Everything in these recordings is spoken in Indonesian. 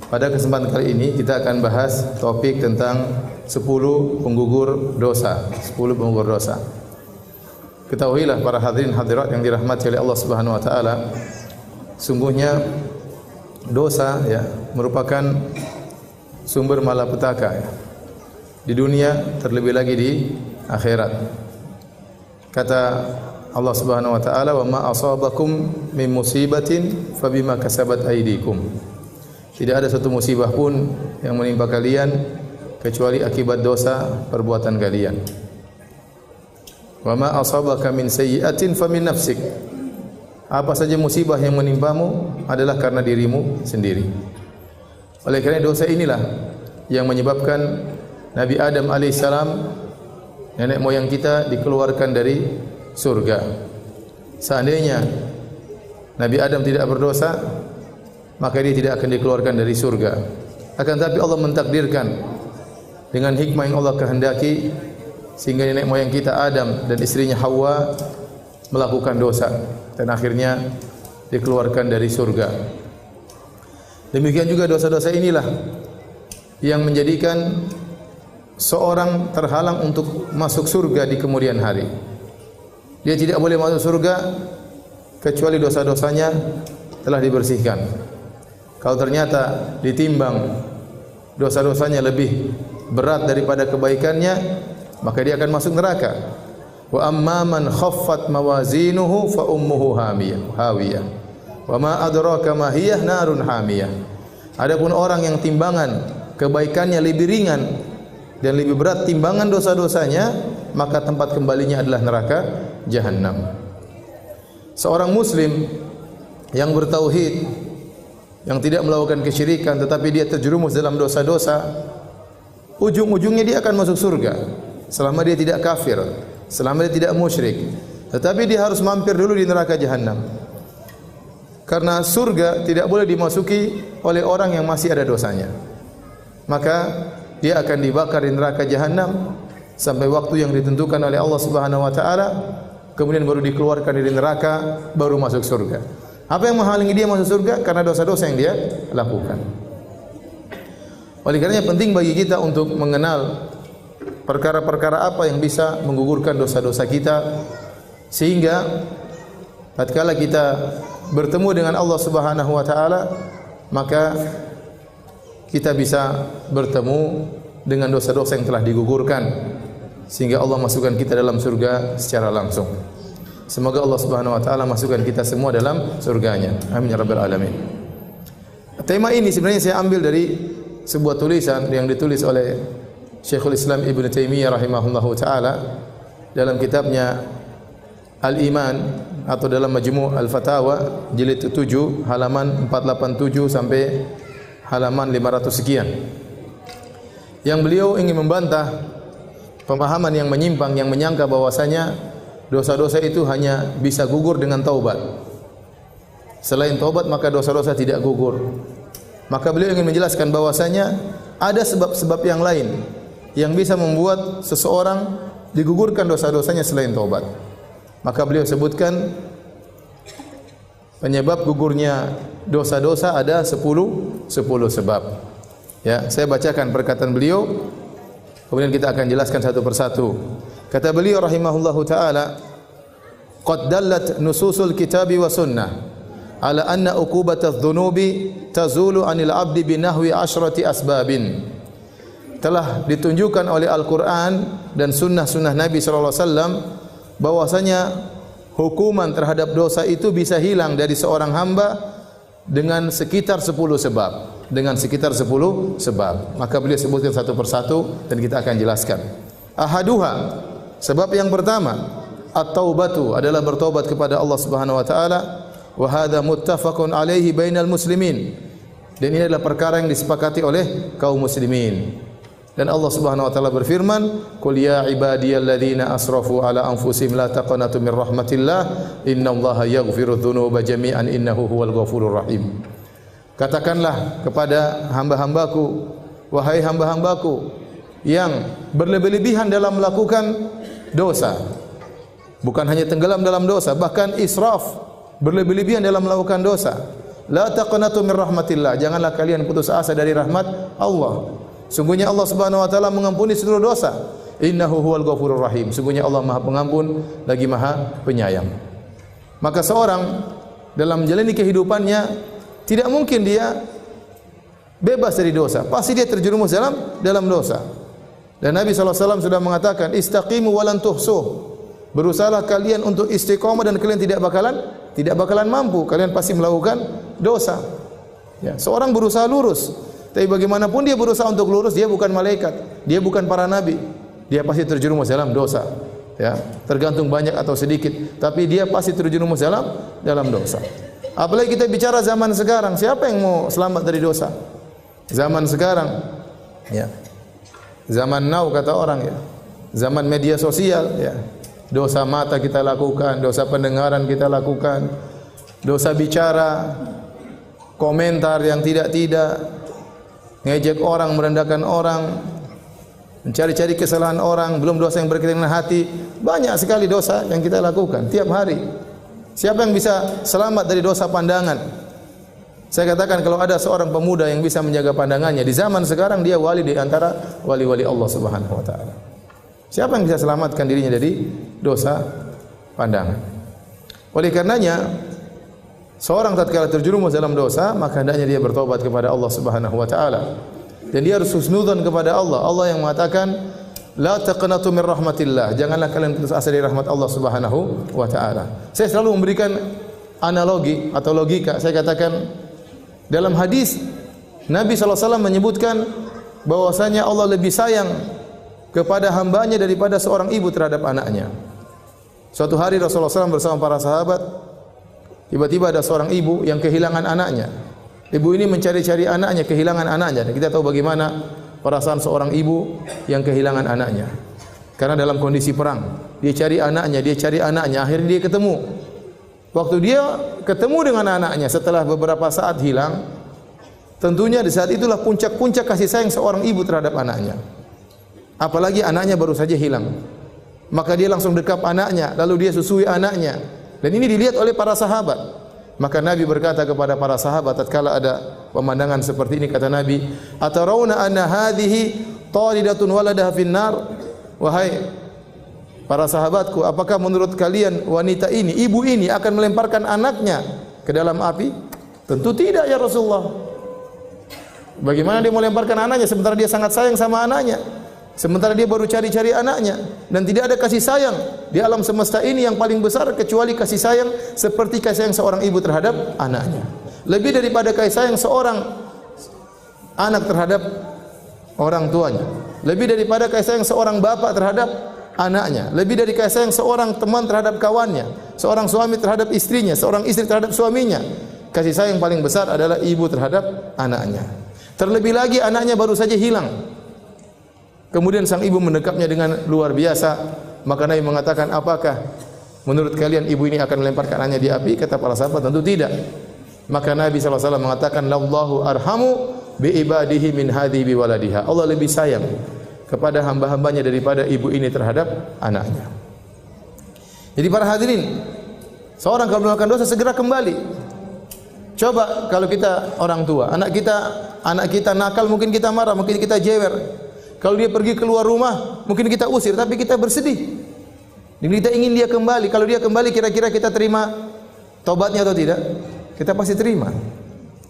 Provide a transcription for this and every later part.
Pada kesempatan kali ini kita akan bahas topik tentang 10 penggugur dosa. 10 penggugur dosa. Ketahuilah para hadirin hadirat yang dirahmati oleh Allah Subhanahu wa taala, sungguhnya dosa merupakan sumber malapetaka di dunia, terlebih lagi di akhirat. Kata Allah Subhanahu wa taala, "Wa ma asabakum min musibatin fabima kasabat aydikum." Tidak ada satu musibah pun yang menimpa kalian kecuali akibat dosa perbuatan kalian. Wa ma asabaka min sayyi'atin famin nafsik. Apa saja musibah yang menimpamu adalah karena dirimu sendiri. Oleh kerana dosa inilah yang menyebabkan Nabi Adam alaihissalam, nenek moyang kita, dikeluarkan dari surga. Seandainya Nabi Adam tidak berdosa, maka dia tidak akan dikeluarkan dari surga. Akan tetapi Allah mentakdirkan dengan hikmah yang Allah kehendaki, sehingga nenek moyang kita Adam dan istrinya Hawa melakukan dosa dan akhirnya dikeluarkan dari surga. Demikian juga dosa-dosa inilah yang menjadikan seorang terhalang untuk masuk surga di kemudian hari. Dia tidak boleh masuk surga kecuali dosa-dosanya telah dibersihkan. Kalau ternyata ditimbang dosa-dosanya lebih berat daripada kebaikannya, maka dia akan masuk neraka. Wa amma man khaffat mawazinuhu fa ummuhu hawiyah. Wa ma adraka ma hiya narun hamiyah. Adapun orang yang timbangan kebaikannya lebih ringan dan lebih berat timbangan dosa-dosanya, maka tempat kembalinya adalah neraka Jahannam. Seorang muslim yang bertauhid, yang tidak melakukan kesyirikan, tetapi dia terjerumus dalam dosa-dosa, ujung-ujungnya dia akan masuk surga selama dia tidak kafir, selama dia tidak musyrik. Tetapi dia harus mampir dulu di neraka Jahannam, karena surga tidak boleh dimasuki oleh orang yang masih ada dosanya. Maka dia akan dibakar di neraka Jahannam sampai waktu yang ditentukan oleh Allah Subhanahu wa taala, kemudian baru dikeluarkan dari neraka, baru masuk surga. Apa yang menghalangi dia masuk surga? Karena dosa-dosa yang dia lakukan. Oleh karenanya penting bagi kita untuk mengenal perkara-perkara apa yang bisa menggugurkan dosa-dosa kita, sehingga tatkala kita bertemu dengan Allah Subhanahu wa taala, maka kita bisa bertemu dengan dosa-dosa yang telah digugurkan, sehingga Allah masukkan kita dalam surga secara langsung. Semoga Allah Subhanahu wa taala masukkan kita semua dalam surganya. Amin ya rabbal alamin. Tema ini sebenarnya saya ambil dari sebuah tulisan yang ditulis oleh Syekhul Islam Ibnu Taimiyah rahimahullahu taala dalam kitabnya Al-Iman atau dalam Majmu' Al-Fatawa jilid 7 halaman 487 sampai halaman 500 sekian. Yang beliau ingin membantah pemahaman yang menyimpang yang menyangka bahwasanya dosa-dosa itu hanya bisa gugur dengan taubat. Selain taubat maka dosa-dosa tidak gugur. Maka beliau ingin menjelaskan bahwasanya ada sebab-sebab yang lain yang bisa membuat seseorang digugurkan dosa-dosanya selain taubat. Maka beliau sebutkan penyebab gugurnya dosa-dosa ada 10 sebab. Ya, saya bacakan perkataan beliau, kemudian kita akan jelaskan satu persatu. Kata beliau rahimahullahu taala, "Qad dallat nususul kitabi wa sunnah ala anna uqubatadz dzunubi tazulu 'anil 'abdi binahwi 'asyrati asbabin." Telah ditunjukkan oleh Al-Qur'an dan sunnah-sunnah Nabi sallallahu alaihi wasallam bahwasanya hukuman terhadap dosa itu bisa hilang dari seorang hamba dengan sekitar 10 sebab. Dengan sekitar 10 sebab. Maka beliau sebutkan satu persatu dan kita akan jelaskan. Ahaduha, sebab yang pertama, at-taubatu adalah bertobat kepada Allah Subhanahu wa taala, wa hadza muttafaqun alaihi bainal muslimin. Dan ini adalah perkara yang disepakati oleh kaum muslimin. Dan Allah Subhanahu wa taala berfirman, "Qul ya ibadiyalladzina asrafu ala anfusihim la taqnatu min rahmatillah, innallaha yaghfiru dzunuba jami'an innahu huwal ghafurur rahim." Katakanlah kepada hamba-hambaku, wahai hamba-hambaku yang berlebih-lebihan dalam melakukan dosa, bukan hanya tenggelam dalam dosa, bahkan israf, berlebih-lebihan dalam melakukan dosa. La taqnatu min rahmatillah. Janganlah kalian putus asa dari rahmat Allah. Sungguhnya Allah Subhanahu wa taala mengampuni seluruh dosa. Innahu huwal ghafurur rahim. Sungguhnya Allah Maha Pengampun lagi Maha Penyayang. Maka seorang dalam menjalani kehidupannya tidak mungkin dia bebas dari dosa. Pasti dia terjerumus dalam dosa. Dan Nabi SAW sudah mengatakan, istaqimu walan tuhsuh. Berusahalah kalian untuk istiqomah dan kalian tidak bakalan mampu. Kalian pasti melakukan dosa. Ya, seorang berusaha lurus, tapi bagaimanapun dia berusaha untuk lurus, dia bukan malaikat, dia bukan para nabi. Dia pasti terjerumus dalam dosa. Ya, tergantung banyak atau sedikit, tapi dia pasti terjerumus dalam dosa. Apalagi kita bicara zaman sekarang, siapa yang mau selamat dari dosa? Zaman sekarang, ya. Zaman now kata orang, ya. Zaman media sosial, ya. Dosa mata kita lakukan, dosa pendengaran kita lakukan, dosa bicara, komentar yang tidak-tidak, ngejek orang, merendahkan orang, mencari-cari kesalahan orang, belum dosa yang berkaitan dengan hati. Banyak sekali dosa yang kita lakukan tiap hari. Siapa yang bisa selamat dari dosa pandangan? Saya katakan kalau ada seorang pemuda yang bisa menjaga pandangannya di zaman sekarang, dia wali di antara wali-wali Allah Subhanahu wa taala. Siapa yang bisa selamatkan dirinya dari dosa pandangan? Oleh karenanya, seorang tatkala terjerumus dalam dosa, maka hendaknya dia bertobat kepada Allah Subhanahu wa taala. Dan dia harus husnudzon kepada Allah. Allah yang mengatakan, la taqnatu min rahmatillah. Janganlah kalian putus asa dari rahmat Allah Subhanahu wa taala. Saya selalu memberikan analogi atau logika. Saya katakan dalam hadis Nabi SAW menyebutkan bahwasanya Allah lebih sayang kepada hambanya daripada seorang ibu terhadap anaknya. Suatu hari Rasulullah SAW bersama para sahabat, tiba-tiba ada seorang ibu yang kehilangan anaknya. Ibu ini mencari-cari anaknya, kehilangan anaknya. Dan kita tahu bagaimana perasaan seorang ibu yang kehilangan anaknya. Karena dalam kondisi perang, dia cari anaknya, akhirnya dia ketemu. Waktu dia ketemu dengan anaknya setelah beberapa saat hilang, tentunya di saat itulah puncak-puncak kasih sayang seorang ibu terhadap anaknya. Apalagi anaknya baru saja hilang. Maka dia langsung dekap anaknya, lalu dia susui anaknya. Dan ini dilihat oleh para sahabat. Maka Nabi berkata kepada para sahabat tatkala ada pemandangan seperti ini, kata Nabi, "Atarawna anna hadhihi talidatun waladaha finnar?" Wahai para sahabatku, apakah menurut kalian wanita ini, ibu ini akan melemparkan anaknya ke dalam api? Tentu tidak ya Rasulullah. Bagaimana dia mau lemparkan anaknya sementara dia sangat sayang sama anaknya? Sementara dia baru cari-cari anaknya, dan tidak ada kasih sayang di alam semesta ini yang paling besar kecuali kasih sayang seperti kasih sayang seorang ibu terhadap anaknya. Lebih daripada kasih sayang seorang anak terhadap orang tuanya. Lebih daripada kasih sayang seorang bapak terhadap anaknya. Lebih dari kasih sayang seorang teman terhadap kawannya, seorang suami terhadap istrinya, seorang istri terhadap suaminya. Kasih sayang paling besar adalah ibu terhadap anaknya. Terlebih lagi anaknya baru saja hilang. Kemudian sang ibu mendekapnya dengan luar biasa. Maka Nabi mengatakan, apakah menurut kalian ibu ini akan melemparkan anaknya di api? Kata para sahabat, tentu tidak. Maka Nabi SAW mengatakan, Lallahu arhamu bi ibadihi min hadhi bi waladiha. Allah lebih sayang kepada hamba-hambanya daripada ibu ini terhadap anaknya. Jadi para hadirin, seorang kalau melakukan dosa segera kembali. Coba kalau kita orang tua, anak kita nakal, mungkin kita marah, mungkin kita jewer. Kalau dia pergi keluar rumah, mungkin kita usir, tapi kita bersedih. Dan kita ingin dia kembali. Kalau dia kembali, kira-kira kita terima taubatnya atau tidak? Kita pasti terima.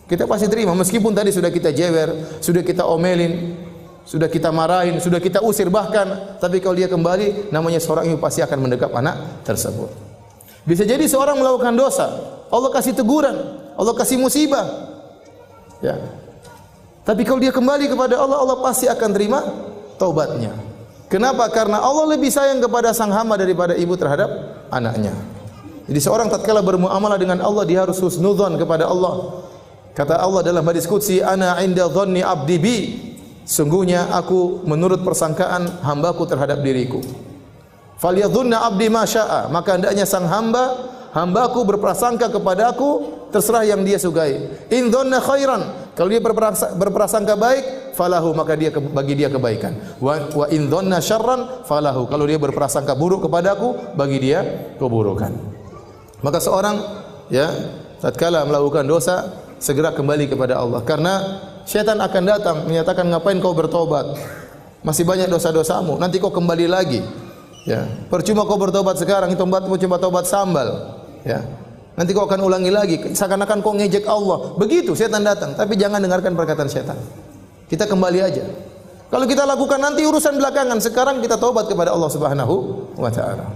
Kita pasti terima, meskipun tadi sudah kita jewer, sudah kita omelin, sudah kita marahin, sudah kita usir bahkan. Tapi kalau dia kembali, namanya seorang ibu pasti akan mendekap anak tersebut. Bisa jadi seorang melakukan dosa, Allah kasih teguran, Allah kasih musibah. Ya. Tapi kalau dia kembali kepada Allah, Allah pasti akan terima taubatnya. Kenapa? Karena Allah lebih sayang kepada sang hamba daripada ibu terhadap anaknya. Jadi seorang tatkala bermuamalah dengan Allah, dia harus husnudzon kepada Allah. Kata Allah dalam hadis qudsi, ana 'inda dhanni 'abdi bi. Sungguhnya aku menurut persangkaan hambaku terhadap diriku. Falyadhunna 'abdi ma syaa. Maka hendaknya sang hambaku berprasangka kepadaku terserah yang dia sukai. In dhanna khairan, kalau dia berprasangka baik, falahu, maka bagi dia kebaikan. Wa in dhanna syarran falahu, kalau dia berprasangka buruk kepadaku, bagi dia keburukan. Maka seorang tatkala melakukan dosa, segera kembali kepada Allah. Karena syaitan akan datang menyatakan, ngapain kau bertobat? Masih banyak dosa-dosamu, nanti kau kembali lagi. Ya, percuma kau bertobat sekarang, itu cuma tobat sambal. Ya. Nanti kau akan ulangi lagi, seakan-akan kau ngejek Allah. Begitu syaitan datang, tapi jangan dengarkan perkataan syaitan. Kita kembali aja. Kalau kita lakukan nanti urusan belakangan, sekarang kita taubat kepada Allah Subhanahu wa taala.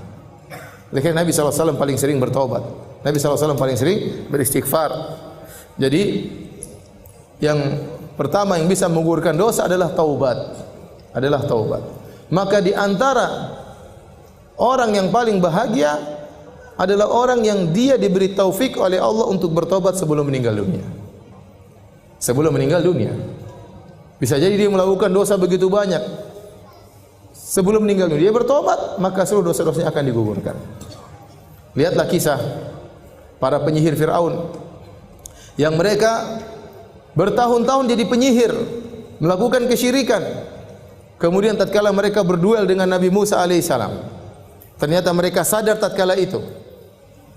Lihat Nabi SAW paling sering bertobat. Nabi SAW paling sering beristighfar. Jadi yang pertama yang bisa menggugurkan dosa adalah taubat. Maka di antara orang yang paling bahagia adalah orang yang dia diberi taufik oleh Allah untuk bertobat sebelum meninggal dunia. Sebelum meninggal dunia. Bisa jadi dia melakukan dosa begitu banyak. Sebelum meninggal dunia dia bertobat, maka seluruh dosa-dosanya akan digugurkan. Lihatlah kisah para penyihir Firaun yang mereka bertahun-tahun jadi penyihir, melakukan kesyirikan. Kemudian tatkala mereka berduel dengan Nabi Musa alaihissalam, ternyata mereka sadar tatkala itu.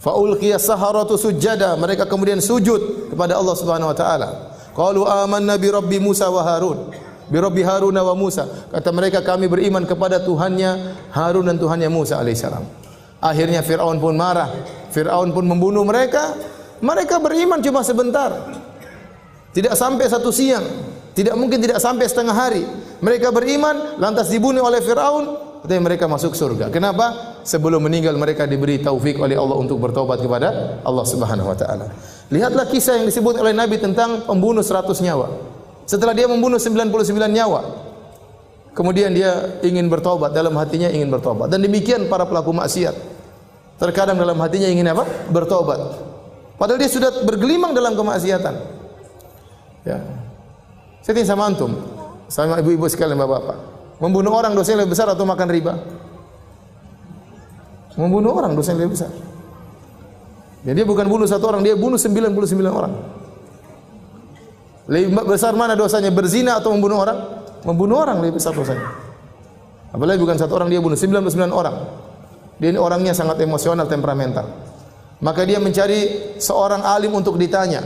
Faulqiyas saharatu sujada, mereka kemudian sujud kepada Allah Subhanahu wa taala. Qalu amanna bi rabbi Musa wa Harun, bi rabbi Harun wa Musa. Kata mereka, kami beriman kepada Tuhannya Harun dan Tuhannya Musa alaihissalam. Akhirnya Firaun pun marah. Firaun pun membunuh mereka. Mereka beriman cuma sebentar. Tidak sampai satu siang. Tidak mungkin tidak sampai setengah hari. Mereka beriman lantas dibunuh oleh Firaun. Tapi mereka masuk surga. Kenapa? Sebelum meninggal mereka diberi taufik oleh Allah untuk bertobat kepada Allah Subhanahu wa taala. Lihatlah kisah yang disebut oleh Nabi tentang pembunuh 100 nyawa. Setelah dia membunuh 99 nyawa, kemudian dia ingin bertobat, dalam hatinya ingin bertobat. Dan demikian para pelaku maksiat. Terkadang dalam hatinya ingin apa? Bertobat. Padahal dia sudah bergelimang dalam kemaksiatan. Ya. Saya tanya sama antum, sama ibu-ibu sekalian, bapak-bapak. Membunuh orang dosanya lebih besar atau makan riba? Membunuh orang dosanya lebih besar. Jadi dia bukan bunuh satu orang, dia bunuh 99 orang. Lebih besar mana dosanya, berzina atau membunuh orang? Membunuh orang lebih besar dosanya. Apalagi bukan satu orang, dia bunuh 99 orang. Dia ini orangnya sangat emosional, temperamental. Maka dia mencari seorang alim untuk ditanya.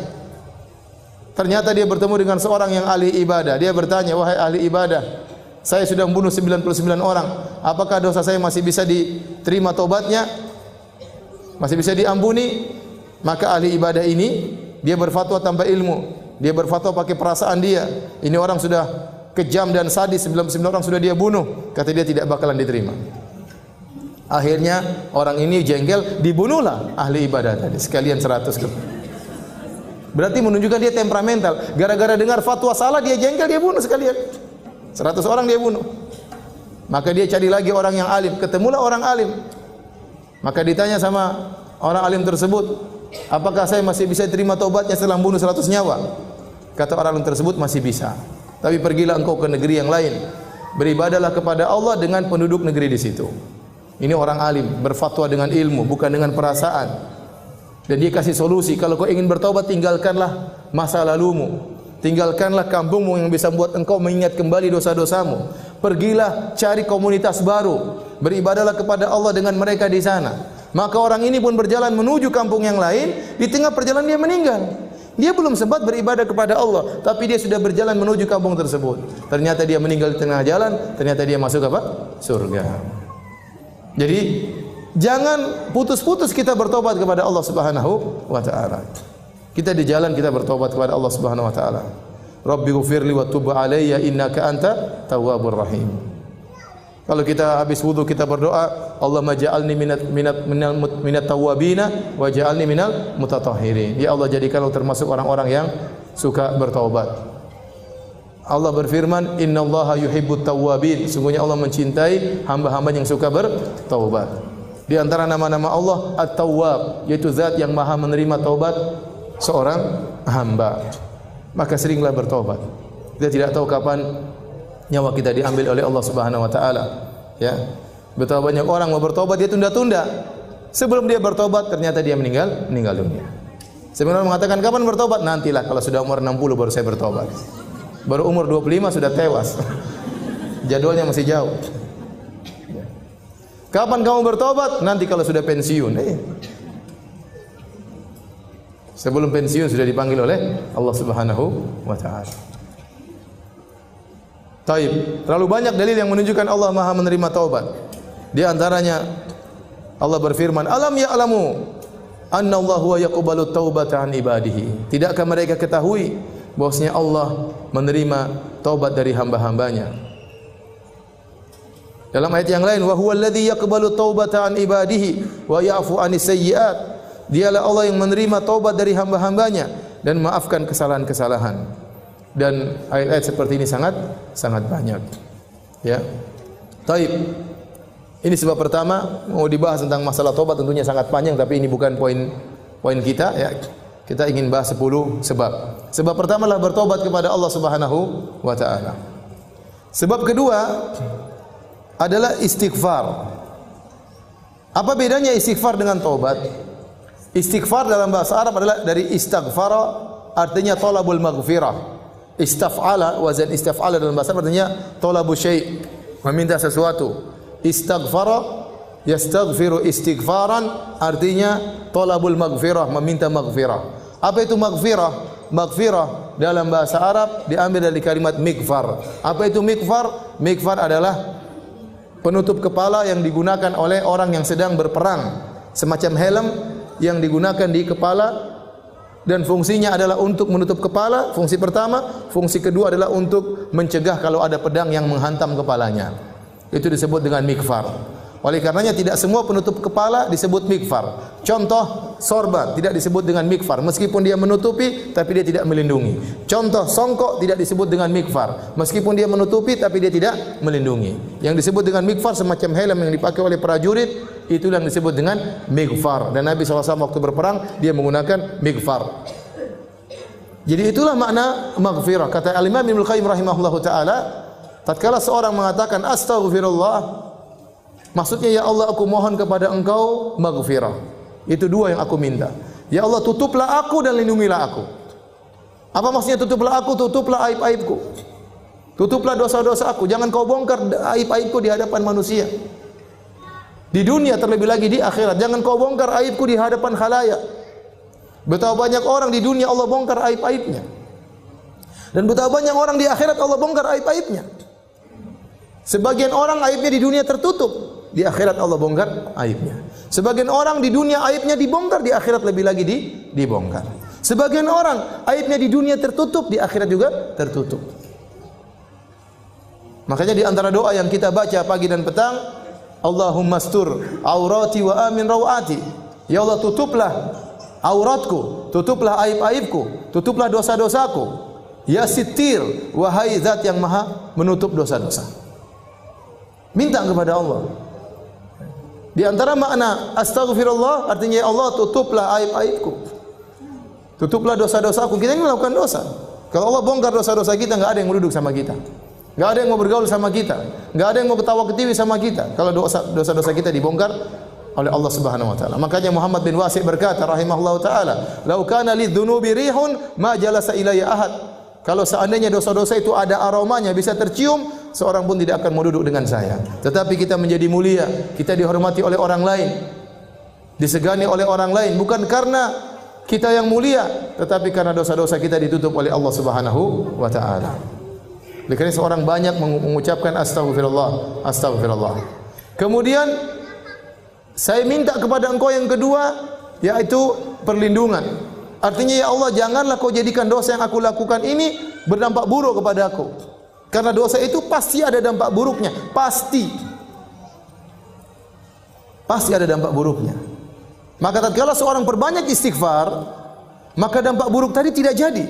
Ternyata dia bertemu dengan seorang yang ahli ibadah. Dia bertanya, wahai ahli ibadah, saya sudah membunuh 99 orang. Apakah dosa saya masih bisa diterima tobatnya? Masih bisa diampuni? Maka ahli ibadah ini, dia berfatwa tanpa ilmu. Dia berfatwa pakai perasaan dia. Ini orang sudah kejam dan sadis, 99 orang sudah dia bunuh. Kata dia tidak bakalan diterima. Akhirnya orang ini jengkel, dibunuhlah ahli ibadah tadi. Sekalian 100. Berarti menunjukkan dia temperamental. Gara-gara dengar fatwa salah, dia jengkel, dia bunuh sekalian. 100 orang dia bunuh. Maka dia cari lagi orang yang alim. Ketemulah orang alim. Maka ditanya sama orang alim tersebut, apakah saya masih bisa terima taubatnya setelah membunuh 100 nyawa? Kata orang alim tersebut, masih bisa. Tapi pergilah engkau ke negeri yang lain. Beribadahlah kepada Allah dengan penduduk negeri di situ. Ini orang alim, berfatwa dengan ilmu, bukan dengan perasaan. Dan dia kasih solusi, kalau kau ingin bertaubat, tinggalkanlah masa lalumu. Tinggalkanlah kampungmu yang bisa membuat engkau mengingat kembali dosa-dosamu. Pergilah cari komunitas baru. Beribadahlah kepada Allah dengan mereka di sana. Maka orang ini pun berjalan menuju kampung yang lain. Di tengah perjalanan dia meninggal. Dia belum sempat beribadah kepada Allah, tapi dia sudah berjalan menuju kampung tersebut. Ternyata dia meninggal di tengah jalan. Ternyata dia masuk apa? Surga. Jadi jangan putus-putus kita bertobat kepada Allah Subhanahu wa taala. Kita di jalan kita bertobat kepada Allah Subhanahu wa taala. Rabbighfirli wa tub alayya innaka anta tawwabur rahim. Kalau kita habis wudu kita berdoa, Allahumma ja'alni minat tawwabina wa ja'alni minal mutatahhirin. Ya Allah, jadikanlah termasuk orang-orang yang suka bertobat. Allah berfirman, innallaha yuhibbut tawwabin. Sungguhnya Allah mencintai hamba-hamba yang suka bertaubat. Di antara nama-nama Allah At-Tawwab, yaitu zat yang maha menerima taubat seorang hamba. Maka seringlah bertobat. Kita tidak tahu kapan nyawa kita diambil oleh Allah Subhanahu wa taala. Ya. Betapa banyak orang mau bertobat dia tunda-tunda. Sebelum dia bertobat ternyata dia meninggal dunia. Sebenarnya mengatakan kapan bertobat? Nantilah kalau sudah umur 60 baru saya bertobat. Baru umur 25 sudah tewas. Jadwalnya masih jauh. Kapan kamu bertobat? Nanti kalau sudah pensiun. Sebelum pensiun sudah dipanggil oleh Allah Subhanahu wa taala. Taib. Terlalu banyak dalil yang menunjukkan Allah Maha menerima taubat. Di antaranya Allah berfirman, "Alam ya'lamu anna Allah huwa yaqbalu taubata an ibadihi." Tidakkah mereka ketahui bahwasanya Allah menerima taubat dari hamba-hambanya? Dalam ayat yang lain, "Wa huwa alladhi yaqbalu taubata an ibadihi wa ya'fu anis sayyi'at." Dialah Allah yang menerima taubat dari hamba-hambanya dan maafkan kesalahan-kesalahan. Dan ayat-ayat seperti ini sangat banyak. Ya. Taib. Ini sebab pertama, mau dibahas tentang masalah taubat tentunya sangat panjang, tapi ini bukan poin kita ya. Kita ingin bahas 10 sebab. Sebab pertama adalah bertobat kepada Allah Subhanahu wa taala. Sebab kedua adalah istighfar. Apa bedanya istighfar dengan taubat? Istighfar dalam bahasa Arab adalah dari istaghfara, artinya talabul maghfirah. Istaf'ala, wazan istaf'ala dalam bahasa Arab artinya talabu syai', meminta sesuatu. Istaghfara yastaghfiru istighfaran, artinya talabul maghfirah, meminta maghfirah. Apa itu maghfirah? Maghfirah dalam bahasa Arab diambil dari kalimat mikfar. Apa itu mikfar? Mikfar adalah penutup kepala yang digunakan oleh orang yang sedang berperang, semacam helm yang digunakan di kepala, dan fungsinya adalah untuk menutup kepala, fungsi pertama. Fungsi kedua adalah untuk mencegah kalau ada pedang yang menghantam kepalanya. Itu disebut dengan mikfar. Oleh karenanya tidak semua penutup kepala disebut mikfar. Contoh, sorban tidak disebut dengan mikfar meskipun dia menutupi tapi dia tidak melindungi. Contoh, songkok tidak disebut dengan mikfar meskipun dia menutupi tapi dia tidak melindungi. Yang disebut dengan mikfar semacam helm yang dipakai oleh prajurit, itulah yang disebut dengan mikfar. Dan Nabi SAW waktu berperang dia menggunakan mikfar. Jadi itulah makna maghfirah. Kata Al-Imam Ibnu Qayyim rahimahullahu taala, tatkala seorang mengatakan astaghfirullah, maksudnya ya Allah aku mohon kepada Engkau maghfirah. Itu dua yang aku minta. Ya Allah tutuplah aku dan lindungilah aku. Apa maksudnya tutuplah aku? Tutuplah aib-aibku. Tutuplah dosa-dosa aku. Jangan kau bongkar aib-aibku di hadapan manusia. Di dunia terlebih lagi di akhirat. Jangan kau bongkar aibku di hadapan khalayak. Betapa banyak orang di dunia Allah bongkar aib-aibnya. Dan betapa banyak orang di akhirat Allah bongkar aib-aibnya. Sebagian orang aibnya di dunia tertutup, di akhirat Allah bongkar aibnya. Sebagian orang di dunia aibnya dibongkar, di akhirat lebih lagi dibongkar. Sebagian orang aibnya di dunia tertutup, di akhirat juga tertutup. Makanya di antara doa yang kita baca pagi dan petang, Allahumma astur aurati wa amin rawati. Ya Allah tutuplah auratku, tutuplah aib-aibku, tutuplah dosa-dosaku. Ya Sittir, wahai zat yang maha menutup dosa-dosa. Minta kepada Allah. Di antara makna astaghfirullah artinya ya Allah tutuplah aib-aibku. Tutuplah dosa-dosaku. Kita ini melakukan dosa. Kalau Allah bongkar dosa-dosa kita, enggak ada yang mau duduk sama kita. Enggak ada yang mau bergaul sama kita. Enggak ada yang mau ketawa ketiwi sama kita. Kalau dosa-dosa kita dibongkar oleh Allah Subhanahu wa taala. Makanya Muhammad bin Wasi' berkata rahimahullahu taala, "Lau kana lidzunubi rihun ma jalasa ilayya ahad." Kalau seandainya dosa-dosa itu ada aromanya bisa tercium, seorang pun tidak akan mau duduk dengan saya. Tetapi kita menjadi mulia, kita dihormati oleh orang lain, disegani oleh orang lain, bukan karena kita yang mulia, tetapi karena dosa-dosa kita ditutup oleh Allah Subhanahu wa taala. Oleh karena seorang banyak mengucapkan astaghfirullah, astaghfirullah. Kemudian saya minta kepada Engkau yang kedua, yaitu perlindungan. Artinya ya Allah janganlah kau jadikan dosa yang aku lakukan ini berdampak buruk kepada aku. Karena dosa itu pasti ada dampak buruknya. Pasti ada dampak buruknya. Maka tatkala seorang perbanyak istighfar, maka dampak buruk tadi tidak jadi.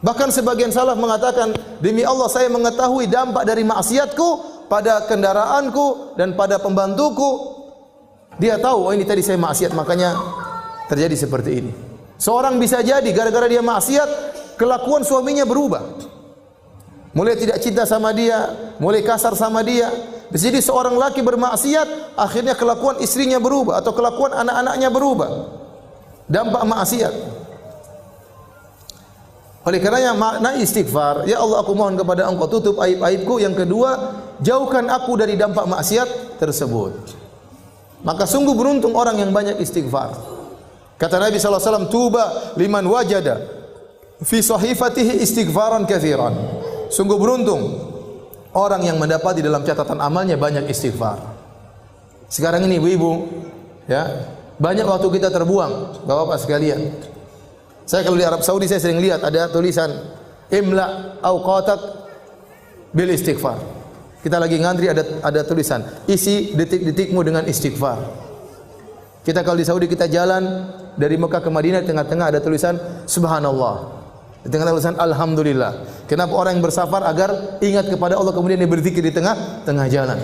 Bahkan sebagian salaf mengatakan, demi Allah saya mengetahui dampak dari maksiatku pada kendaraanku dan pada pembantuku. Dia tahu, oh ini tadi saya maksiat makanya terjadi seperti ini. Seorang bisa jadi gara-gara dia maksiat, kelakuan suaminya berubah. Mulai tidak cinta sama dia, mulai kasar sama dia. Jadi seorang laki bermaksiat, akhirnya kelakuan istrinya berubah atau kelakuan anak-anaknya berubah. Dampak maksiat. Oleh karenanya makna istighfar, ya Allah aku mohon kepada Engkau tutup aib-aibku. Yang kedua, jauhkan aku dari dampak maksiat tersebut. Maka sungguh beruntung orang yang banyak istighfar. Kata Nabi SAW, tuba liman wajada fi sahifatihi istighfaran katsiran. Sungguh beruntung orang yang mendapati dalam catatan amalnya banyak istighfar. Sekarang ini ibu-ibu, ya, banyak waktu kita terbuang, Bapak-bapak sekalian. Saya kalau di Arab Saudi saya sering lihat ada tulisan imla awqatak bil istighfar. Kita lagi ngantri ada tulisan isi detik-detikmu dengan istighfar. Kita kalau di Saudi kita jalan dari Mekah ke Madinah, di tengah-tengah ada tulisan subhanallah. Di tengah tulisan alhamdulillah. Kenapa orang yang bersafar agar ingat kepada Allah kemudian dia berzikir di tengah jalan.